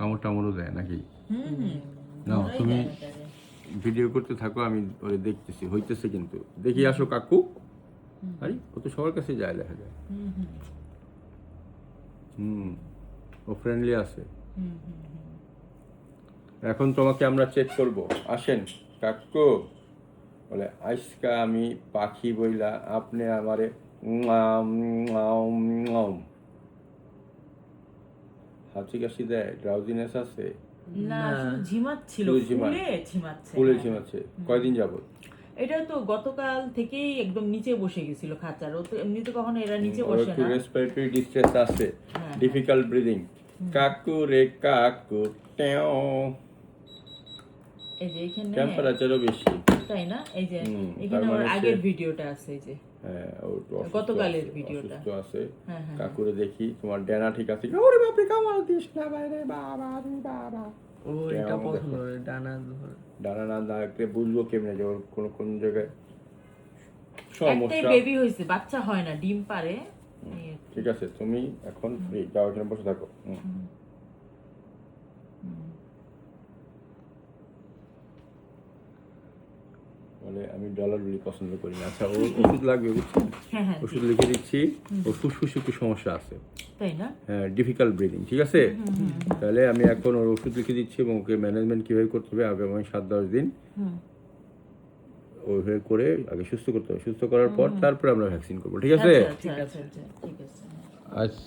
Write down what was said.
কামড় টামড়ও দেয় নাকি? না তুমি ভিডিও করতে থাকো, আমি ওরে দেখতেছি হইতেছে কিন্তু। দেখি আসো কাকু। আরে ও তো সবার কাছে যায়, দেখা যায়। ও ফ্রেন্ডলি আছে। এখন তোমাকে আমরা চেক করব। আসেন কাকু। বলে আজকা আমি পাখি বইলা আপনি আমারে হাঁচি কাশি দেয়, ড্রাউজিনেস আছে? না, শুধু ঝিমাচ্ছিল, ফুলে ঝিমাচ্ছে। কয়দিন যাবত? এটা তো গতকাল থেকেই একদম নিচে বসে গেছিল খাঁচার। ও তো এমনিতে কখনো এরা নিচে বসে না। রেসপিরেটরি ডিস্ট্রেস আছে, ডিফিকাল্ট ব্রিদিং। কাকু রে কাকু টেও। এই যে এখানে টেম্পারেচারও বেশি, তাই না? এই যে এখানে ওর আগের ভিডিওটা আছে, এই যে গতকালের ভিডিওটা আছে। কাকুরে দেখি তোমার ডানা ঠিক আছে? ওরে বাপ রে, কামাল দিস না বাইরে, বাবা রে বাবা। ও এটা পছন্দ করে ডানা ধরে। ডানা না দেখলে বুঝবো কেমনে যে ওর কোন জায়গায় সমস্যা। একটাই বেবি হইছে, বাচ্চা হয় না, ডিম পারে। ঠিক আছে, তুমি এখন ফ্রি, যাও এখানে বসে থাকো। বলে আমি ডলার বিলি পছন্দ করি না। আচ্ছা, ওষুধ লাগবে বুঝছেন? ওষুধ লিখে দিচ্ছি। ওর ফুসফুসে একটু সমস্যা আছে, তাই না? হ্যাঁ, ডিফিকাল্ট ব্রিদিং। ঠিক আছে, তাহলে আমি এখন ওর ওষুধ লিখে দিচ্ছি এবং ওকে ম্যানেজমেন্ট কীভাবে করতে হবে আগামী 7-10 দিন ওইভাবে করে আগে সুস্থ করতে হবে। সুস্থ করার পর তারপরে আমরা ভ্যাকসিন করবো। ঠিক আছে? ঠিক আছে। আচ্ছা।